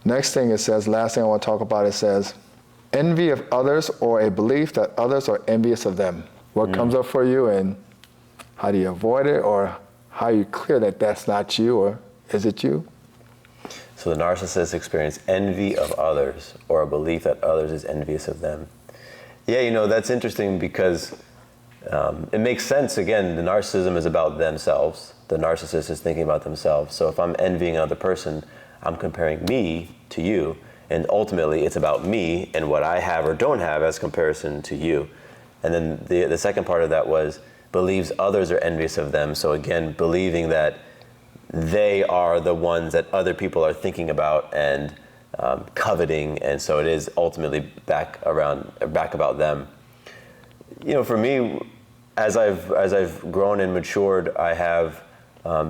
Next thing it says, last thing I want to talk about, it says, envy of others or a belief that others are envious of them. What comes up for you, and how do you avoid it, or how are you clear that that's not you, or is it you? So the narcissists experience envy of others or a belief that others is envious of them. Yeah, that's interesting because it makes sense. Again, the narcissism is about themselves. The narcissist is thinking about themselves. So if I'm envying another person, I'm comparing me to you. And ultimately, it's about me and what I have or don't have as comparison to you. And then the second part of that was believes others are envious of them. So again, believing that they are the ones that other people are thinking about and coveting. And so it is ultimately back about them. For me, as I've grown and matured, I have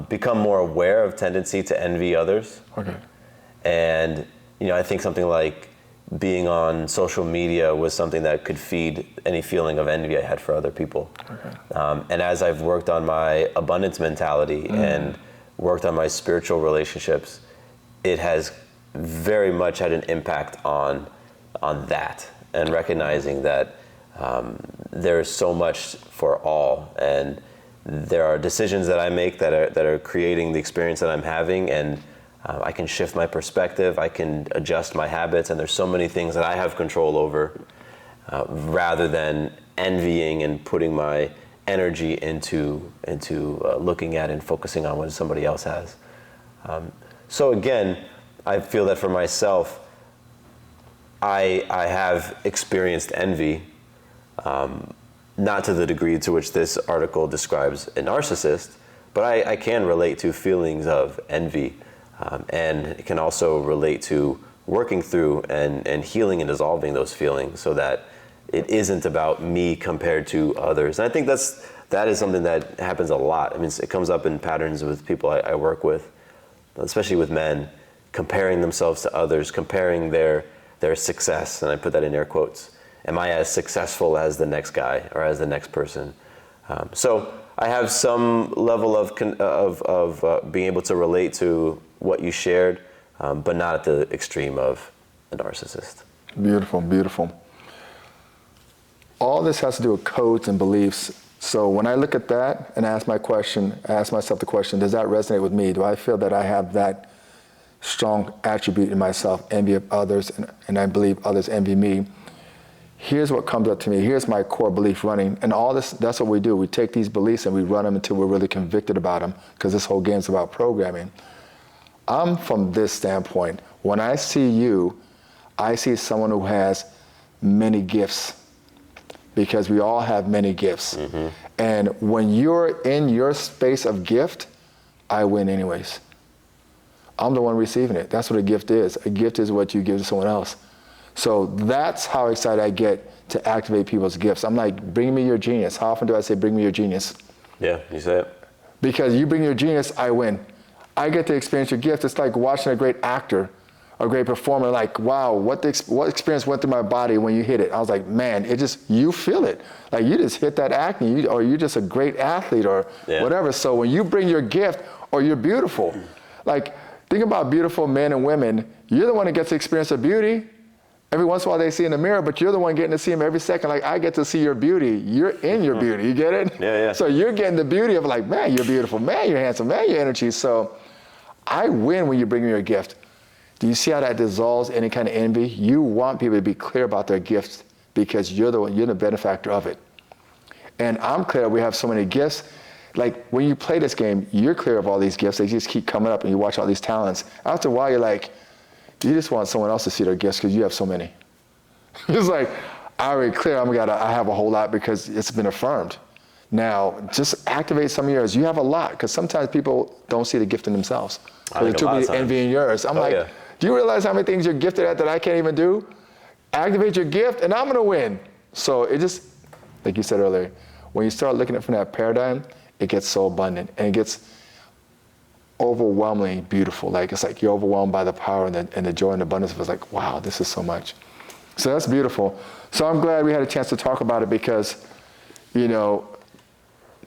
become more aware of tendency to envy others. Okay. And I think something like being on social media was something that could feed any feeling of envy I had for other people. Okay. And as I've worked on my abundance mentality and worked on my spiritual relationships, it has very much had an impact on that, and recognizing that there is so much for all, and there are decisions that I make that are creating the experience that I'm having, and I can shift my perspective, I can adjust my habits, and there's so many things that I have control over, rather than envying and putting my energy into looking at and focusing on what somebody else has. So again, I feel that for myself, I have experienced envy, not to the degree to which this article describes a narcissist, but I can relate to feelings of envy. And it can also relate to working through and healing and dissolving those feelings so that it isn't about me compared to others. And I think that is something that happens a lot. I mean, it comes up in patterns with people I work with, especially with men, comparing themselves to others, comparing their success, and I put that in air quotes. Am I as successful as the next guy or as the next person? So I have some level of being able to relate to what you shared, but not at the extreme of a narcissist. Beautiful, beautiful. All this has to do with codes and beliefs. So when I look at that and ask myself the question, does that resonate with me? Do I feel that I have that strong attribute in myself, envy of others, and I believe others envy me? Here's what comes up to me. Here's my core belief running. And all this, that's what we do. We take these beliefs and we run them until we're really convicted about them, because this whole game is about programming. I'm from this standpoint. When I see you, I see someone who has many gifts, because we all have many gifts. Mm-hmm. And when you're in your space of gift, I win anyways. I'm the one receiving it. That's what a gift is. A gift is what you give to someone else. So that's how excited I get to activate people's gifts. I'm like, bring me your genius. How often do I say, bring me your genius? Yeah, you say it. Because you bring your genius, I win. I get to experience your gift. It's like watching a great actor, a great performer, like, wow, what experience went through my body when you hit it? I was like, man, you feel it. Like, you just hit that act, or you're just a great athlete, or whatever. So when you bring your gift, or you're beautiful, like, think about beautiful men and women. You're the one that gets to experience the beauty. Every once in a while they see in the mirror, but you're the one getting to see them every second. Like, I get to see your beauty. You're in your beauty, you get it? Yeah. So you're getting the beauty of, like, man, you're beautiful, man, you're handsome, man, your energy. So I win when you bring me your gift. Do you see how that dissolves any kind of envy? You want people to be clear about their gifts, because you're the benefactor of it. And I'm clear we have so many gifts. Like, when you play this game, you're clear of all these gifts. They just keep coming up, and you watch all these talents. After a while, you're like, you just want someone else to see their gifts because you have so many. It's like, I already clear, I have a whole lot because it's been affirmed. Now, just activate some of yours. You have a lot, because sometimes people don't see the gift in themselves. They're too busy envying yours. I'm like, do you realize how many things you're gifted at that I can't even do? Activate your gift, and I'm gonna win. So it just, like you said earlier, when you start looking at it from that paradigm, it gets so abundant, and it gets overwhelmingly beautiful. Like, it's like you're overwhelmed by the power and the joy and abundance of it. It's like, wow, this is so much. So that's beautiful. So I'm glad we had a chance to talk about it, because,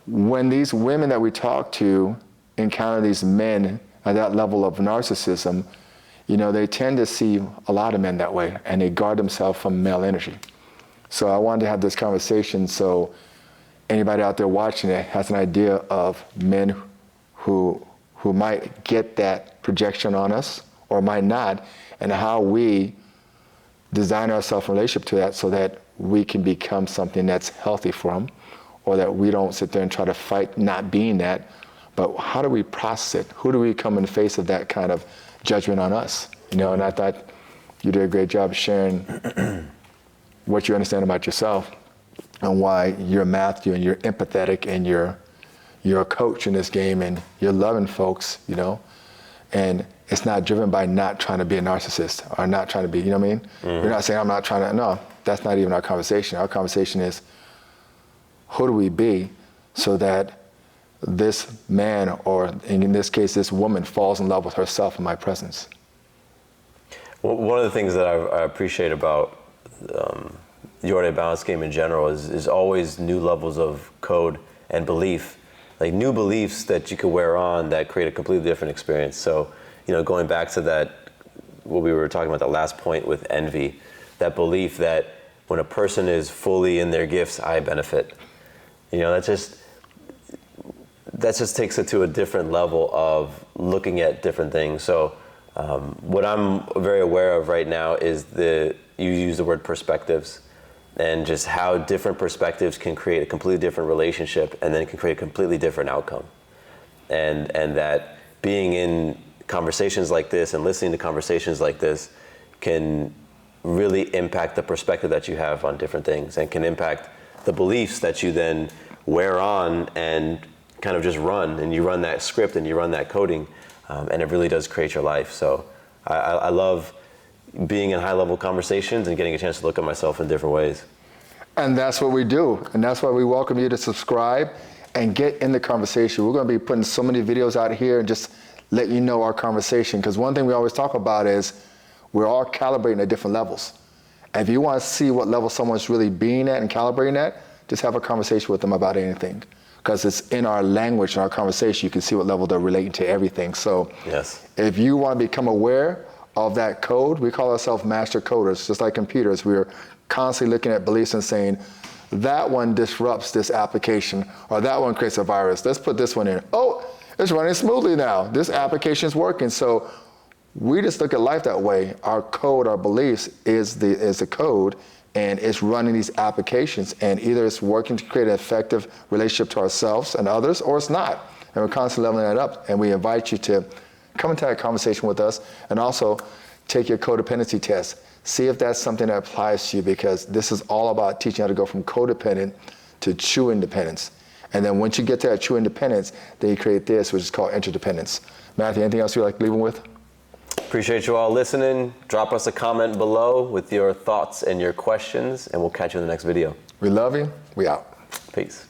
when these women that we talk to encounter these men at that level of narcissism, they tend to see a lot of men that way, and they guard themselves from male energy. So I wanted to have this conversation so anybody out there watching it has an idea of men who might get that projection on us or might not, and how we design ourselves in relationship to that so that we can become something that's healthy for them, or that we don't sit there and try to fight not being that, but how do we process it? Who do we come in the face of that kind of judgment on us? And I thought you did a great job of sharing what you understand about yourself and why you're Matthew and you're empathetic and you're a coach in this game and you're loving folks, and it's not driven by not trying to be a narcissist or not trying to be, you know what I mean? Mm-hmm. You're not saying I'm not trying to, no, that's not even our conversation. Our conversation is, who do we be so that this man, or in this case, this woman, falls in love with herself in my presence? Well, one of the things that I appreciate about YourDay Balance Game in general is always new levels of code and belief, like new beliefs that you could wear on that create a completely different experience. So, going back to that, what we were talking about, the last point with envy, that belief that when a person is fully in their gifts, I benefit. That just takes it to a different level of looking at different things. So what I'm very aware of right now is you use the word perspectives, and just how different perspectives can create a completely different relationship and then can create a completely different outcome. And that being in conversations like this and listening to conversations like this can really impact the perspective that you have on different things, and can impact the beliefs that you then wear on and kind of just run, and you run that script and you run that coding, and it really does create your life. So I love being in high-level conversations and getting a chance to look at myself in different ways. And that's what we do, and that's why we welcome you to subscribe and get in the conversation. We're going to be putting so many videos out here and just let you know our conversation, because one thing we always talk about is we're all calibrating at different levels. And if you want to see what level someone's really being at and calibrating at, just have a conversation with them about anything, because it's in our language, in our conversation, you can see what level they're relating to everything. So yes, if you want to become aware of that code, we call ourselves master coders, just like computers. We're constantly looking at beliefs and saying, that one disrupts this application, or that one creates a virus. Let's put this one in. Oh, it's running smoothly now. This application is working. So we just look at life that way. Our code, our beliefs is the code, and it's running these applications, and either it's working to create an effective relationship to ourselves and others, or it's not. And we're constantly leveling that up, and we invite you to come into that conversation with us, and also take your codependency test. See if that's something that applies to you, because this is all about teaching how to go from codependent to true independence. And then once you get to that true independence, then you create this, which is called interdependence. Matthew, anything else you'd like to leave them with? Appreciate you all listening. Drop us a comment below with your thoughts and your questions, and we'll catch you in the next video. We love you. We out. Peace.